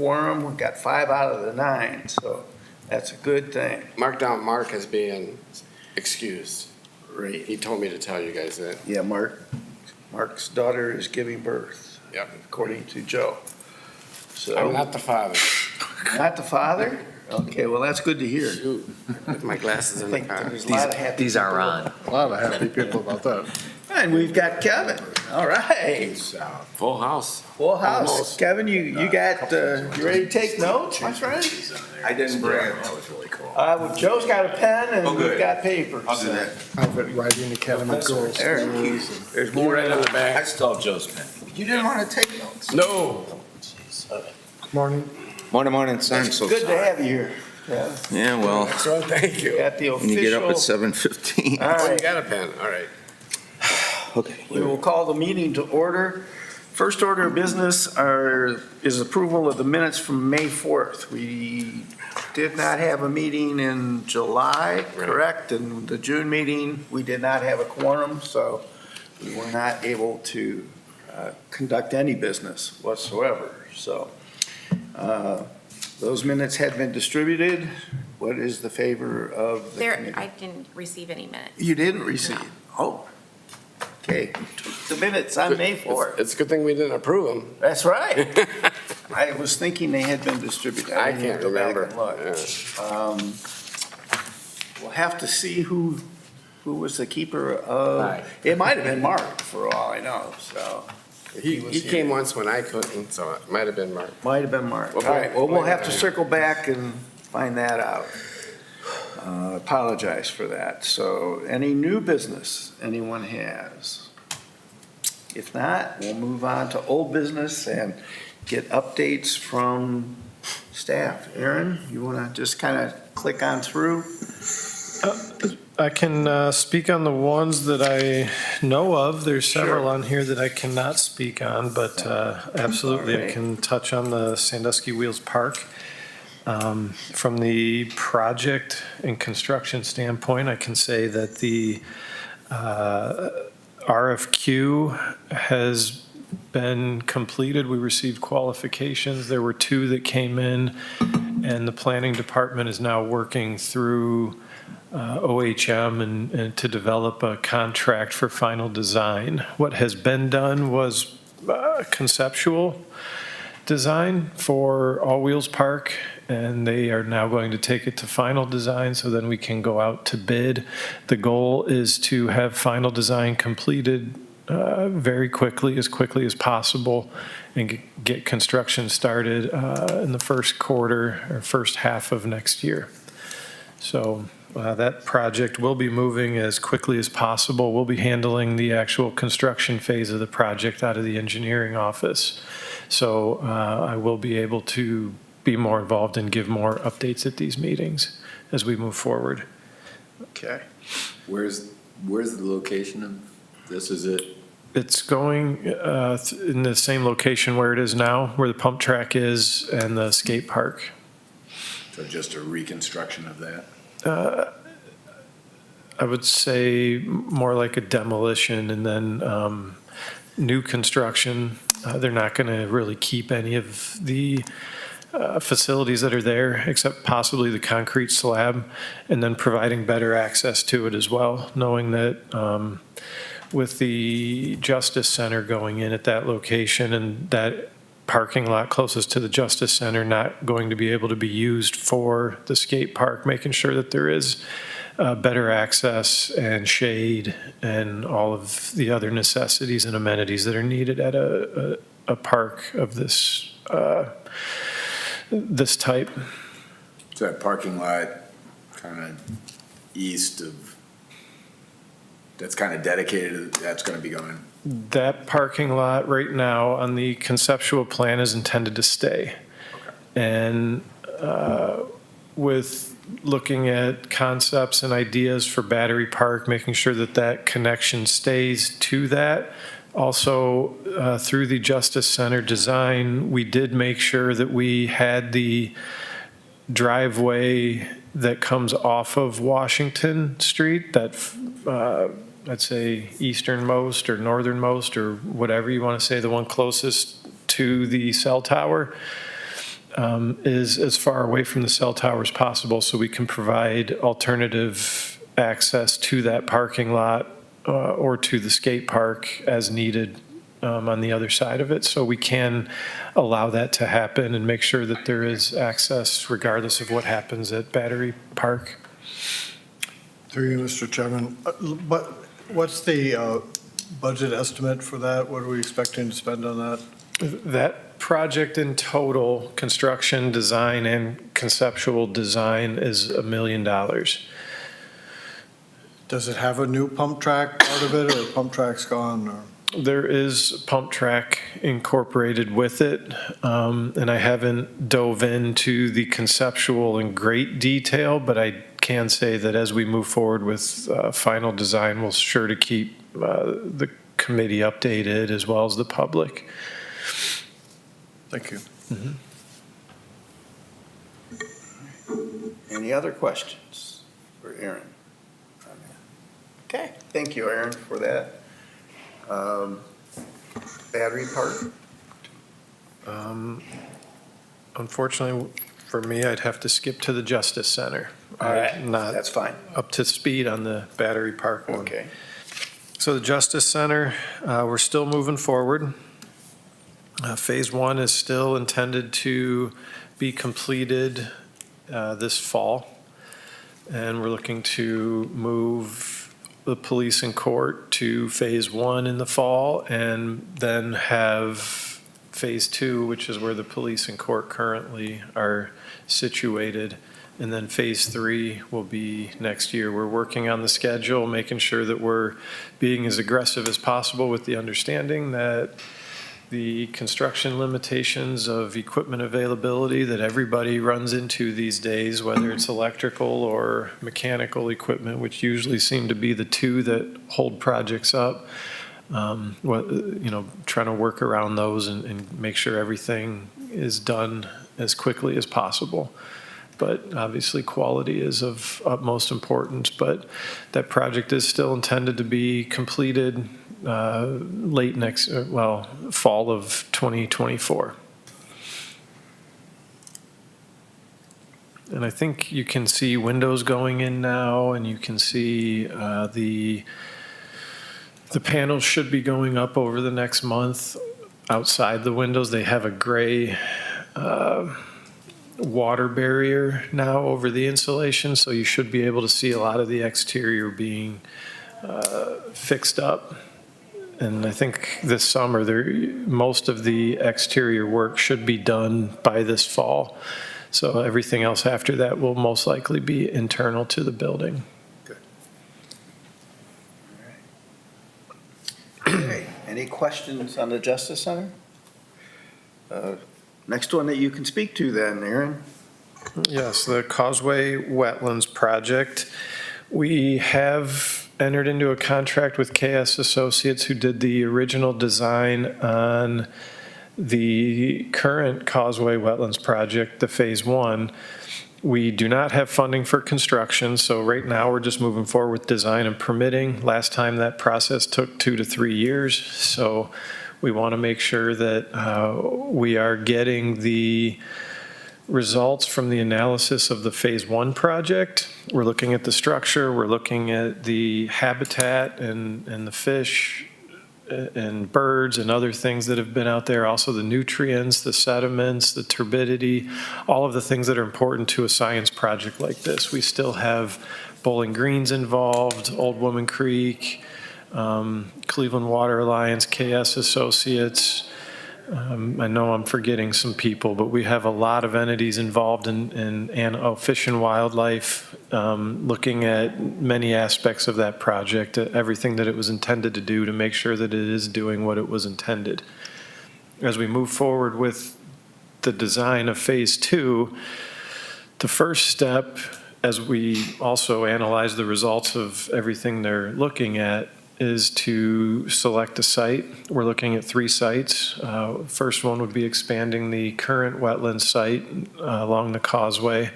quorum. We got 5 out of the 9, so that's a good thing. Mark down Mark as being excused. Right. He told me to tell you guys that. Yeah, Mark's daughter is giving birth. Yep. According to Joe. So I'm not the father. Not the father? Okay, well, that's good to hear. Shoot, with my glasses I in the think car. there's a lot of happy These are people. on. A lot of happy people about that. And we've got Kevin. All right. Full house. Full house. Almost. Kevin, you got, you ready to take notes, my friend? I didn't bring it. That was really cool. Well, Joe's got a pen and we've good. got paper. I'll do that. I've writing academy goals. There's more Right in on the I back. still have Joe's pen. You didn't want to take notes. No. Morning. Morning, son. So Good to have you here. Yeah. yeah, well, So thank you. Got the when you get up at official. 7:15. All Oh, you right, got a pen. All right. Okay. we will call the meeting to order. First order of business is approval of the minutes from May 4th. We did not have a meeting in July, Right. correct? And the June meeting, we did not have a quorum, so we were not able to conduct any business whatsoever. So those minutes had been distributed. What is the favor of the There, committee? I didn't receive any minutes. You didn't receive? No. Oh, okay. The minutes on May 4th. It's a good thing we didn't approve them. That's right. I was thinking they had been distributed. I didn't can't go back remember. and look. Yeah. We'll have to see who was the keeper of, Right. it might have been Mark, for all I know, so. He was here. came once when I couldn't, so it might have been Mark. Might have been Mark. All Okay. right, well, we'll have to circle back and find that out. Apologize for that. So any new business anyone has? If not, we'll move on to old business and get updates from staff. Aaron, you want to just kind of click on through? I can speak on the ones that I know of. There's several Sure. on here that I cannot speak on, but absolutely I Alright. can touch on the Sandusky Wheels Park. From the project and construction standpoint, I can say that the RFQ has been completed. We received qualifications. There were 2 that came in, and the planning department is now working through OHM and to develop a contract for final design. What has been done was conceptual design for All Wheels Park, and they are now going to take it to final design, so then we can go out to bid. The goal is to have final design completed very quickly as possible, and get construction started in the first quarter or first half of next year. So that project will be moving as quickly as possible. We'll be handling the actual construction phase of the project out of the engineering office. So I will be able to be more involved and give more updates at these meetings as we move forward. Okay. Where's the location of this? Is it? It's going in the same location where it is now, where the pump track is and the skate park. So just a reconstruction of that? I would say more like a demolition and then new construction. They're not going to really keep any of the facilities that are there, except possibly the concrete slab, and then providing better access to it as well, knowing that with the Justice Center going in at that location and that parking lot closest to the Justice Center not going to be able to be used for the skate park, making sure that there is better access and shade and all of the other necessities and amenities that are needed at a park of this this type. So that parking lot kind of east of, that's kind of dedicated, that's going to be going? That parking lot right now on the conceptual plan is intended to stay. And with looking at concepts and ideas for Battery Park, making sure that that connection stays to that. Also, through the Justice Center design, we did make sure that we had the driveway that comes off of Washington Street, that I'd say easternmost or northernmost or whatever you want to say, the one closest to the cell tower. is as far away from the cell tower as possible so we can provide alternative access to that parking lot or to the skate park as needed on the other side of it. So we can allow that to happen and make sure that there is access regardless of what happens at Battery Park. Through you, Mr. Chairman, but what's the budget estimate for that? What are we expecting to spend on that? That project in total, construction, design, and conceptual design is $1 million. Does it have a new pump track part of it, or pump track's gone, or? There is pump track incorporated with it, and I haven't dove into the conceptual in great detail, but I can say that as we move forward with final design, we'll sure to keep the committee updated as well as the public. Thank you. Any other questions for Aaron? Okay, thank you, Aaron, for that. Battery Park? Unfortunately, for me, I'd have to skip to the Justice Center. All right, I'm not that's fine. up to speed on the Battery Park one. Okay. So the Justice Center, we're still moving forward. Phase 1 is still intended to be completed this fall. And we're looking to move the police and court to Phase 1 in the fall, and then have Phase 2, which is where the police and court currently are situated. And then Phase 3 will be next year. We're working on the schedule, making sure that we're being as aggressive as possible with the understanding that the construction limitations of equipment availability that everybody runs into these days, whether it's electrical or mechanical equipment, which usually seem to be the two that hold projects up, trying to work around those and make sure everything is done as quickly as possible. But obviously, quality is of utmost importance. But that project is still intended to be completed fall of 2024. And I think you can see windows going in now, and you can see the panels should be going up over the next month outside the windows. They have a gray water barrier now over the insulation, so you should be able to see a lot of the exterior being fixed up. And I think this summer, most of the exterior work should be done by this fall. So everything else after that will most likely be internal to the building. Good. All right. Okay, any questions on the Justice Center? Next one that you can speak to then, Aaron. Yes, the Causeway Wetlands Project. We have entered into a contract with KS Associates, who did the original design on the current Causeway Wetlands Project, the Phase 1. We do not have funding for construction, so right now we're just moving forward with design and permitting. Last time that process took 2 to 3 years, so we want to make sure that we are getting the results from the analysis of the Phase 1 project. We're looking at the structure, we're looking at the habitat and the fish and birds and other things that have been out there, also the nutrients, the sediments, the turbidity, all of the things that are important to a science project like this. We still have Bowling Green's involved, Old Woman Creek, Cleveland Water Alliance, KS Associates. I know I'm forgetting some people, but we have a lot of entities involved in Fish and Wildlife, looking at many aspects of that project, everything that it was intended to do to make sure that it is doing what it was intended. As we move forward with the design of Phase 2, the first step, as we also analyze the results of everything they're looking at, is to select a site. We're looking at 3 sites. First one would be expanding the current wetland site along the causeway.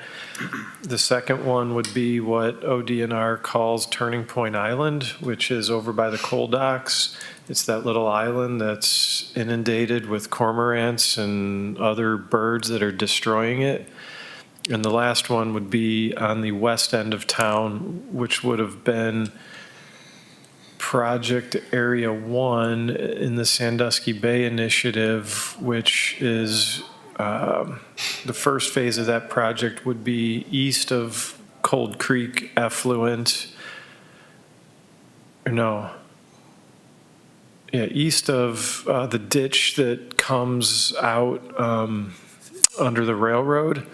The second one would be what ODNR calls Turning Point Island, which is over by the coal docks. It's that little island that's inundated with cormorants and other birds that are destroying it. And the last one would be on the west end of town, which would have been Project Area 1 in the Sandusky Bay Initiative, which is the first phase of that project would be east of Cold Creek effluent. East of the ditch that comes out under the railroad,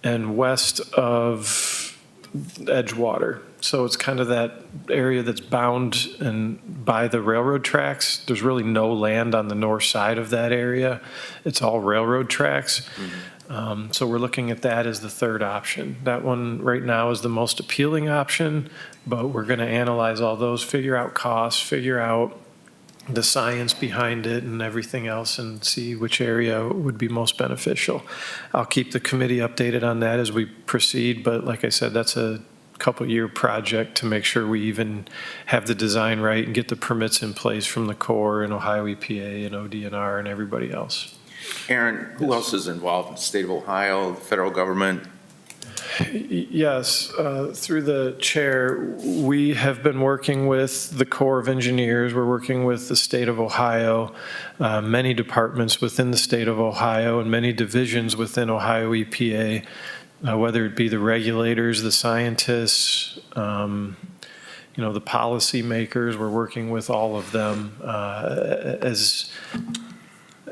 and west of Edgewater. So it's kind of that area that's bound and by the railroad tracks. There's really no land on the north side of that area. It's all railroad tracks. So we're looking at that as the third option. That one right now is the most appealing option, but we're going to analyze all those, figure out costs, figure out the science behind it and everything else, and see which area would be most beneficial. I'll keep the committee updated on that as we proceed, but like I said, that's a couple-year project to make sure we even have the design right and get the permits in place from the Corps and Ohio EPA and ODNR and everybody else. Aaron, who else is involved? The state of Ohio, the federal government? Yes, through the chair, we have been working with the Corps of Engineers. We're working with the state of Ohio, many departments within the state of Ohio, and many divisions within Ohio EPA, whether it be the regulators, the scientists, the policy makers. We're working with all of them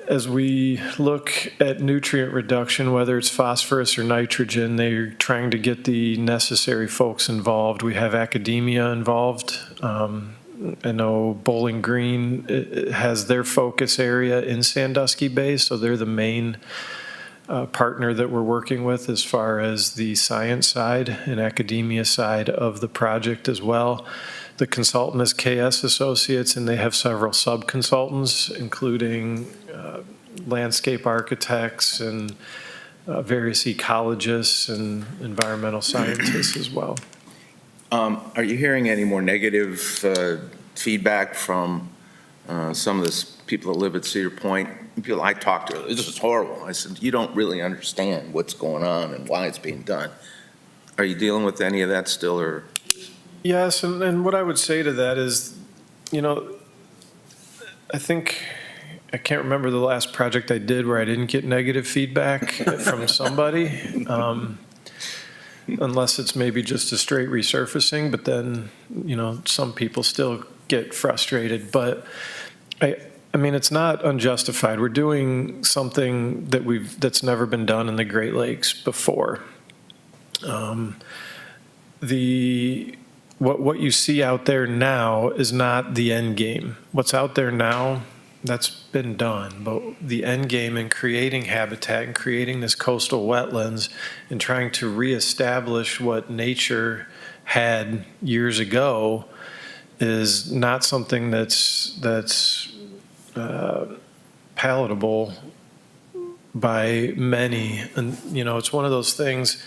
as we look at nutrient reduction, whether it's phosphorus or nitrogen, they're trying to get the necessary folks involved. We have academia involved. I know Bowling Green has their focus area in Sandusky Bay, so they're the main partner that we're working with as far as the science side and academia side of the project as well. The consultant is KS Associates, and they have several sub-consultants, including landscape architects and various ecologists and environmental scientists as well. Are you hearing any more negative feedback from some of the people that live at Cedar Point? People I talked to, this is horrible. I said, you don't really understand what's going on and why it's being done. Are you dealing with any of that still, or? Yes, and what I would say to that is, I think, I can't remember the last project I did where I didn't get negative feedback from somebody, unless it's maybe just a straight resurfacing, but then, some people still get frustrated. But I mean, it's not unjustified. We're doing something that's never been done in the Great Lakes before. What you see out there now is not the end game. What's out there now, that's been done. But the end game in creating habitat and creating this coastal wetlands and trying to reestablish what nature had years ago is not something that's palatable by many. And, it's one of those things.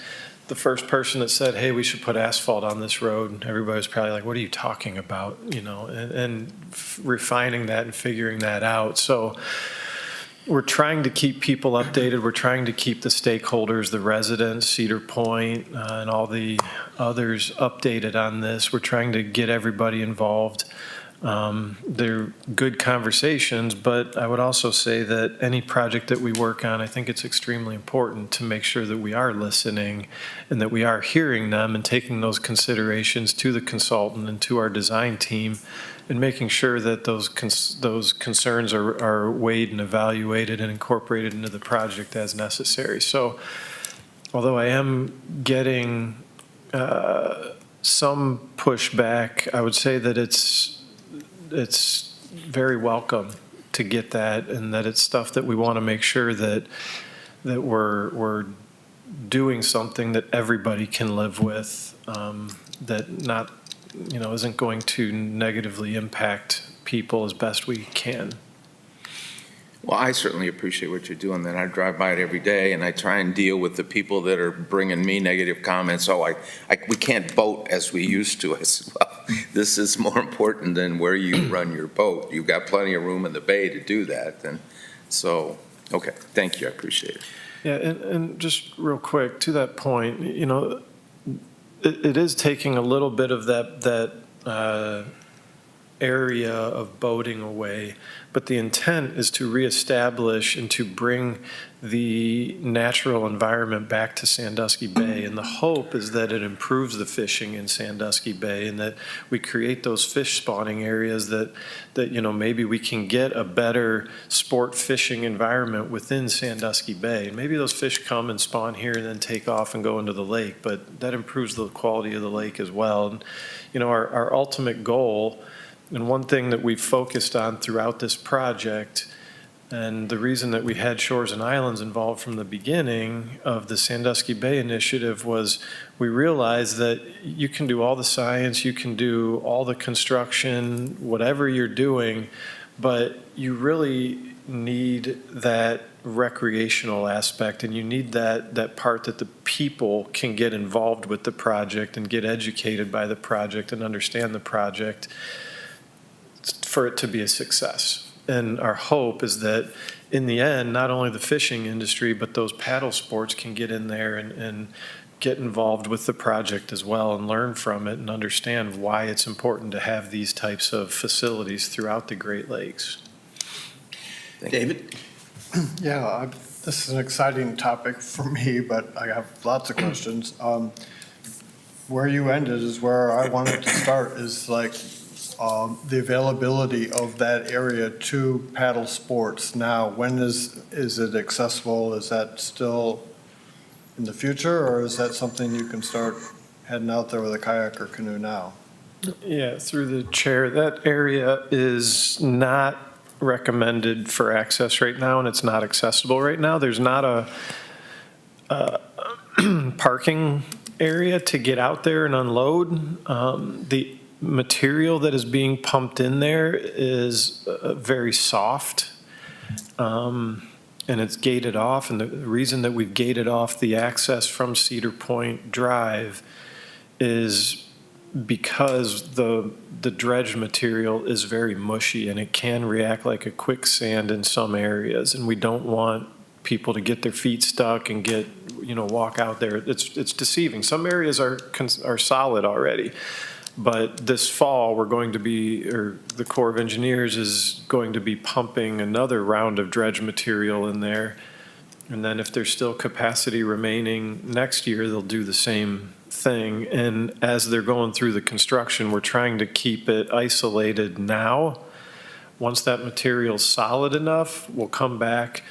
The first person that said, hey, we should put asphalt on this road, everybody was probably like, what are you talking about? And refining that and figuring that out. So we're trying to keep people updated. We're trying to keep the stakeholders, the residents, Cedar Point, and all the others updated on this. We're trying to get everybody involved. They're good conversations, but I would also say that any project that we work on, I think it's extremely important to make sure that we are listening and that we are hearing them and taking those considerations to the consultant and to our design team and making sure that those concerns are weighed and evaluated and incorporated into the project as necessary. So although I am getting some pushback, I would say that it's very welcome to get that, and that it's stuff that we want to make sure that we're doing something that everybody can live with, that not, isn't going to negatively impact people as best we can. Well, I certainly appreciate what you're doing. Then I drive by it every day, and I try and deal with the people that are bringing me negative comments. Oh, we can't vote as we used to. I said, well, this is more important than where you run your boat. You've got plenty of room in the bay to do that, and so, okay, thank you, I appreciate it. Yeah, and just real quick, to that point, it is taking a little bit of that area of boating away, but the intent is to reestablish and to bring the natural environment back to Sandusky Bay. And the hope is that it improves the fishing in Sandusky Bay and that we create those fish spawning areas that maybe we can get a better sport fishing environment within Sandusky Bay. And maybe those fish come and spawn here and then take off and go into the lake, but that improves the quality of the lake as well. And, our ultimate goal, and one thing that we've focused on throughout this project, and the reason that we had Shores and Islands involved from the beginning of the Sandusky Bay Initiative, was we realized that you can do all the science, you can do all the construction, whatever you're doing, but you really need that recreational aspect, and you need that part that the people can get involved with the project and get educated by the project and understand the project for it to be a success. And our hope is that in the end, not only the fishing industry, but those paddle sports can get in there and get involved with the project as well and learn from it and understand why it's important to have these types of facilities throughout the Great Lakes. David? Yeah, this is an exciting topic for me, but I have lots of questions. Where you ended is where I wanted to start, is like the availability of that area to paddle sports now. When is it accessible? Is that still in the future, or is that something you can start heading out there with a kayak or canoe now? Yeah, through the chair, that area is not recommended for access right now, and it's not accessible right now. There's not a parking area to get out there and unload. The material that is being pumped in there is very soft, and it's gated off. And the reason that we've gated off the access from Cedar Point Drive is because the dredge material is very mushy and it can react like a quicksand in some areas, and we don't want people to get their feet stuck and walk out there. It's deceiving. Some areas are solid already, but this fall the Corps of Engineers is going to be pumping another round of dredge material in there, and then if there's still capacity remaining next year, they'll do the same thing. And as they're going through the construction, we're trying to keep it isolated now. Once that material's solid enough, we'll come back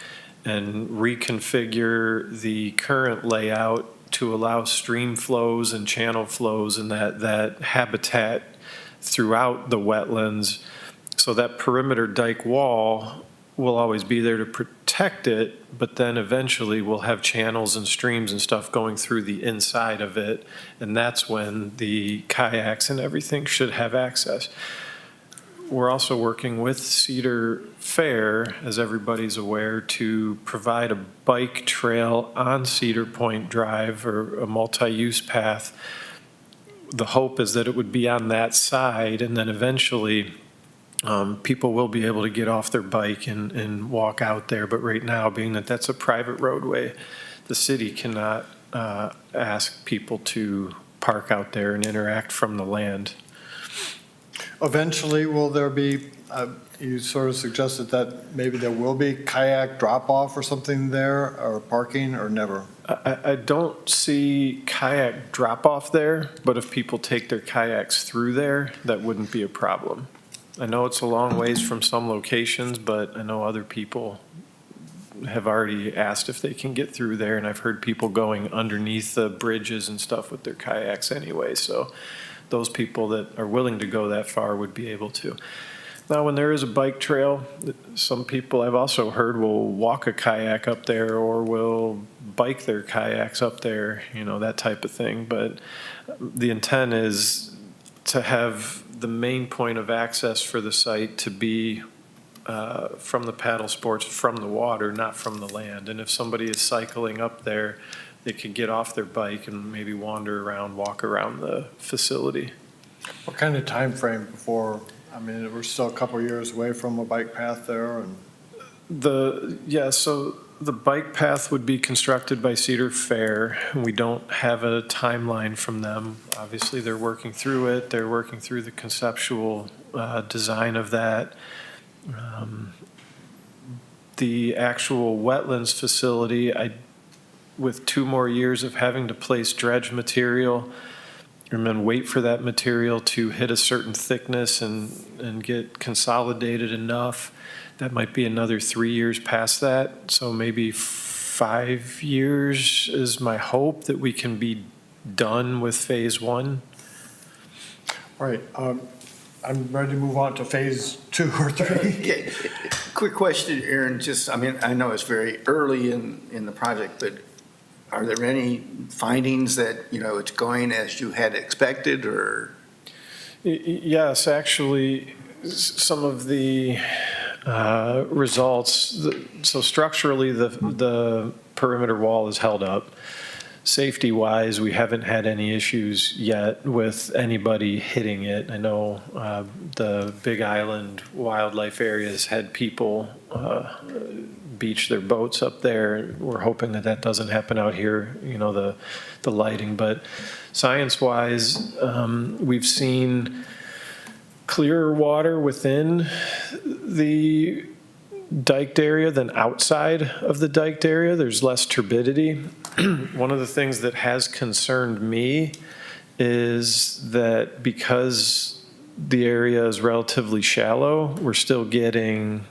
and reconfigure the current layout to allow stream flows and channel flows and that habitat throughout the wetlands. So that perimeter dike wall will always be there to protect it, but then eventually we'll have channels and streams and stuff going through the inside of it, and that's when the kayaks and everything should have access. We're also working with Cedar Fair, as everybody's aware, to provide a bike trail on Cedar Point Drive, or a multi-use path. The hope is that it would be on that side, and then eventually people will be able to get off their bike and walk out there. But right now, being that that's a private roadway, the city cannot ask people to park out there and interact from the land. Eventually, will there be, you sort of suggested that maybe there will be kayak drop-off or something there, or parking, or never? I don't see kayak drop-off there, but if people take their kayaks through there, that wouldn't be a problem. I know it's a long ways from some locations, but I know other people have already asked if they can get through there, and I've heard people going underneath the bridges and stuff with their kayaks anyway, so those people that are willing to go that far would be able to. Now, when there is a bike trail, some people I've also heard will walk a kayak up there or will bike their kayaks up there, that type of thing. But the intent is to have the main point of access for the site to be from the paddle sports, from the water, not from the land. And if somebody is cycling up there, they could get off their bike and maybe wander around, walk around the facility. What kind of time frame before, I mean, we're still a couple of years away from a bike path there, and So the bike path would be constructed by Cedar Fair. We don't have a timeline from them. Obviously, they're working through it. They're working through the conceptual design of that. The actual wetlands facility, with 2 more years of having to place dredge material and then wait for that material to hit a certain thickness and get consolidated enough, that might be another 3 years past that. So maybe 5 years is my hope that we can be done with phase 1. all right, I'm ready to move on to phase 2 or 3. Okay, quick question, Aaron, just, I mean, I know it's very early in the project, but are there any findings that, it's going as you had expected, or? Yes, actually, some of the results, so structurally, the perimeter wall is held up. Safety-wise, we haven't had any issues yet with anybody hitting it. I know the Big Island wildlife areas had people beach their boats up there. We're hoping that that doesn't happen out here, the lighting. But science-wise, we've seen clearer water within the diked area than outside of the diked area. There's less turbidity. One of the things that has concerned me is that because the area is relatively shallow, we're still getting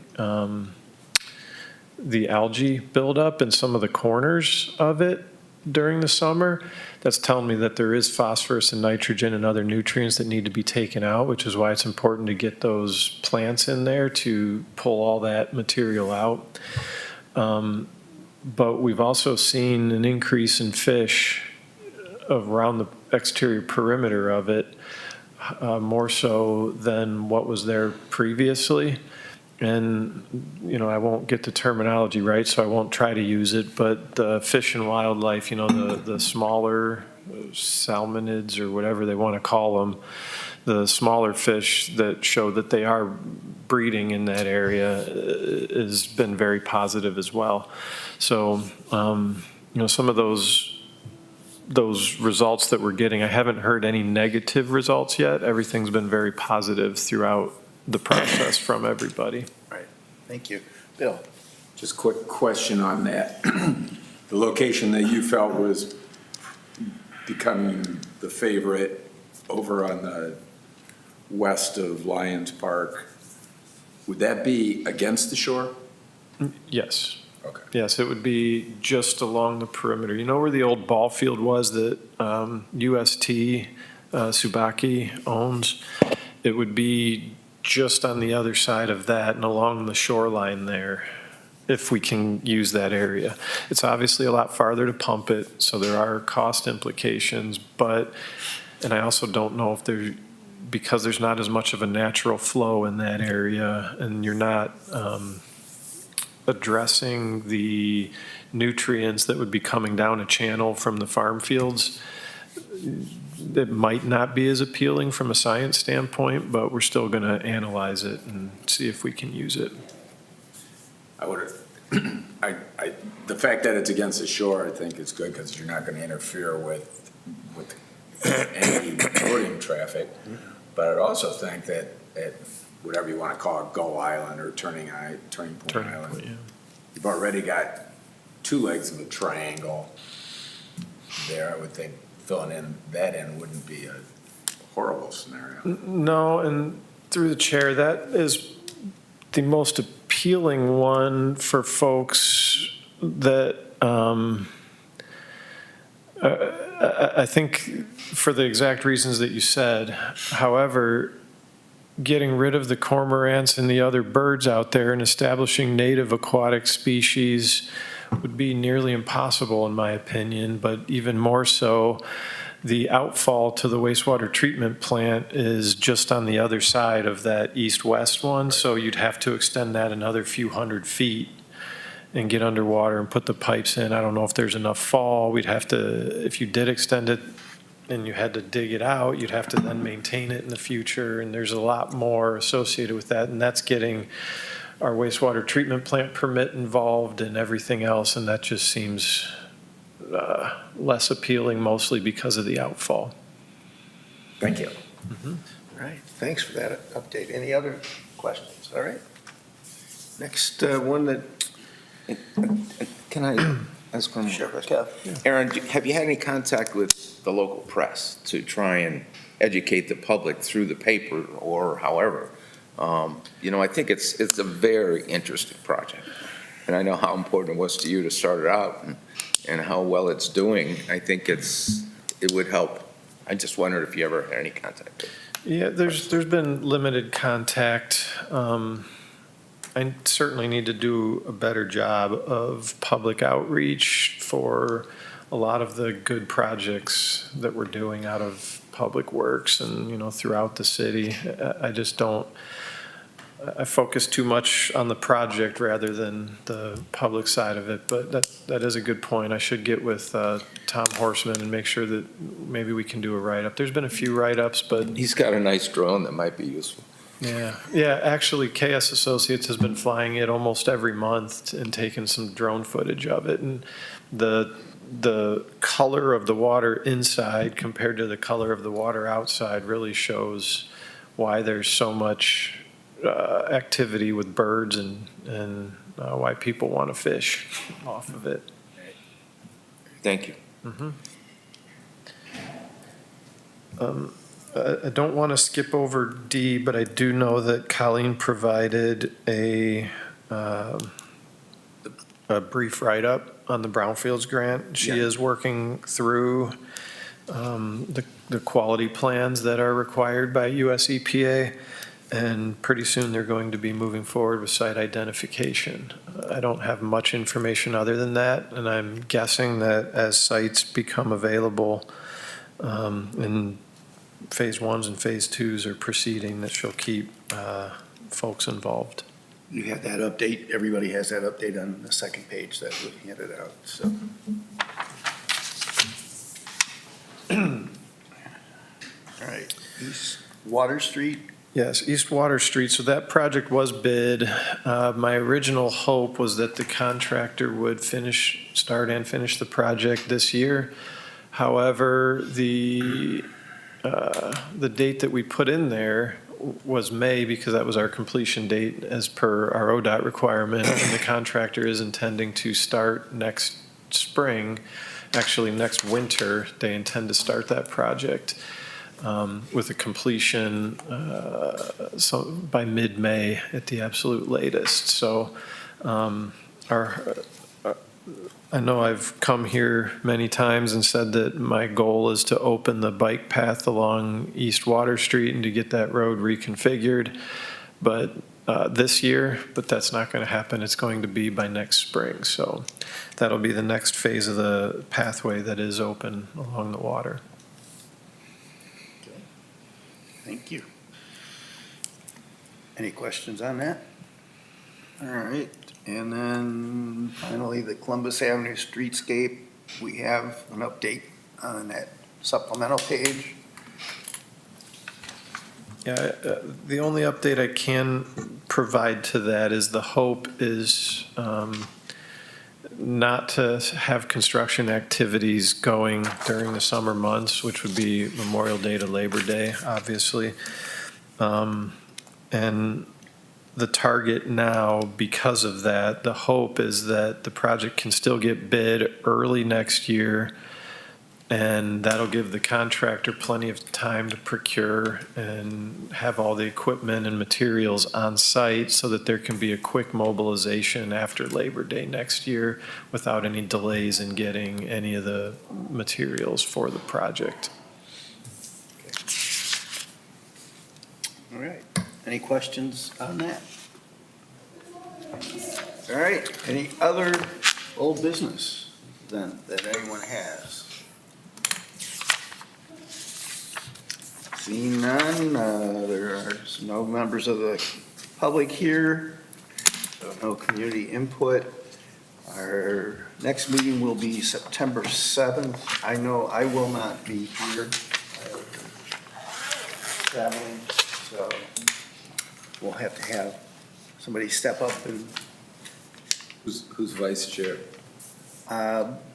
the algae buildup in some of the corners of it during the summer. That's telling me that there is phosphorus and nitrogen and other nutrients that need to be taken out, which is why it's important to get those plants in there to pull all that material out. But we've also seen an increase in fish around the exterior perimeter of it, more so than what was there previously. And, I won't get the terminology right, so I won't try to use it, but the fish and wildlife, the smaller salmonids or whatever they want to call them, the smaller fish that show that they are breeding in that area has been very positive as well. So, some of those results that we're getting, I haven't heard any negative results yet. Everything's been very positive throughout the process from everybody. Right, thank you. Bill? Just quick question on that. The location that you felt was becoming the favorite over on the west of Lions Park, would that be against the shore? Yes. Okay. Yes, it would be just along the perimeter. You know where the old ball field was that UST Subaki owns? It would be just on the other side of that and along the shoreline there, if we can use that area. It's obviously a lot farther to pump it, so there are cost implications, and I also don't know if because there's not as much of a natural flow in that area, and you're not addressing the nutrients that would be coming down a channel from the farm fields, it might not be as appealing from a science standpoint, but we're still going to analyze it and see if we can use it. I would, the fact that it's against the shore, I think is good because you're not going to interfere with any boating traffic. But I'd also think that at whatever you want to call it, Gull Island or Turning Point Island, Yeah. you've already got 2 legs of a triangle there. I would think filling in that in wouldn't be a horrible scenario. No, and through the chair, that is the most appealing one for folks that I think for the exact reasons that you said. However, getting rid of the cormorants and the other birds out there and establishing native aquatic species would be nearly impossible in my opinion, but even more so, the outfall to the wastewater treatment plant is just on the other side of that east-west one, so you'd have to extend that another few hundred feet and get underwater and put the pipes in. I don't know if there's enough fall. We'd have to, if you did extend it and you had to dig it out, you'd have to then maintain it in the future, and there's a lot more associated with that, and that's getting our wastewater treatment plant permit involved and everything else, and that just seems less appealing, mostly because of the outfall. Thank you. All right, thanks for that update. Any other questions? All right. Next one that. Can I ask one more question? Aaron, have you had any contact with the local press to try and educate the public through the paper or however? I think it's a very interesting project. And I know how important it was to you to start it out and how well it's doing. I think it would help. I just wondered if you ever had any contact with it. Yeah, there's been limited contact. I certainly need to do a better job of public outreach for a lot of the good projects that we're doing out of Public Works and, throughout the city. I just don't, I focus too much on the project rather than the public side of it, but that is a good point. I should get with Tom Horseman and make sure that maybe we can do a write-up. There's been a few write-ups, but He's got a nice drone that might be useful. yeah, actually, KS Associates has been flying it almost every month and taking some drone footage of it, and the color of the water inside compared to the color of the water outside really shows why there's so much activity with birds and why people want to fish off of it. Thank you. I don't want to skip over D, but I do know that Colleen provided a brief write-up on the Brownfields grant. She is working through the quality plans that are required by US EPA, and pretty soon they're going to be moving forward with site identification. I don't have much information other than that, and I'm guessing that as sites become available and phase ones and phase twos are proceeding, that she'll keep folks involved. You had that update, everybody has that update on the second page that we handed out, so. All right, East Water Street. Yes, East Water Street, so that project was bid. My original hope was that the contractor would start and finish the project this year. However, the date that we put in there was May because that was our completion date as per our ODOT requirement, and the contractor is intending to start next spring, actually next winter. They intend to start that project with a completion by mid-May at the absolute latest. So I know I've come here many times and said that my goal is to open the bike path along East Water Street and to get that road reconfigured, but this year, but that's not going to happen. It's going to be by next spring. So that'll be the next phase of the pathway that is open along the water. Thank you. Any questions on that? All right, and then finally, the Columbus Avenue streetscape, we have an update on that supplemental page. Yeah, the only update I can provide to that is the hope is not to have construction activities going during the summer months, which would be Memorial Day to Labor Day, obviously. And the target now, because of that, the hope is that the project can still get bid early next year, and that'll give the contractor plenty of time to procure and have all the equipment and materials on site so that there can be a quick mobilization after Labor Day next year without any delays in getting any of the materials for the project. All right, any questions on that? All right, any other old business then that anyone has? Seeing none, there are no members of the public here, so no community input. Our next meeting will be September 7th. I know I will not be here. Traveling, so we'll have to have somebody step up and, Who's vice chair?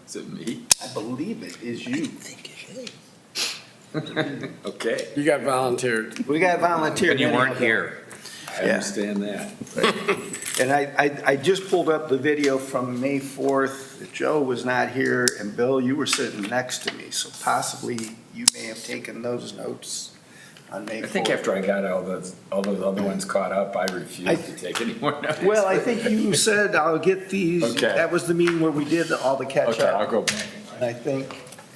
Is it me? I believe it is you. Okay, You got volunteered. We got volunteers. And you weren't here. I Yeah. understand that. And I just pulled up the video from May 4th. Joe was not here, and Bill, you were sitting next to me, so possibly you may have taken those notes on May 4th. I think after I got all those other ones caught up, I refused to take any more notes. Well, I think you said, I'll get these. Okay. That was the meeting where we did all the catch Okay, I'll up. go back.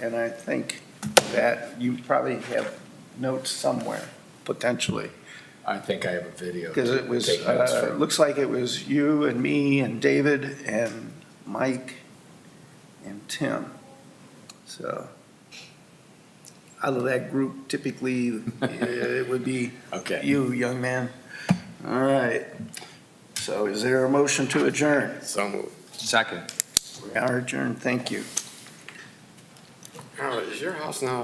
And I think that you probably have notes somewhere, potentially. I think I have a video. Because it was, to take notes it from. looks like it was you and me and David and Mike and Tim. So out of that group, typically, it would be Okay. you, young man. All right. So is there a motion to adjourn? So moved. Second. We are adjourned. Thank you. Harold, is your house now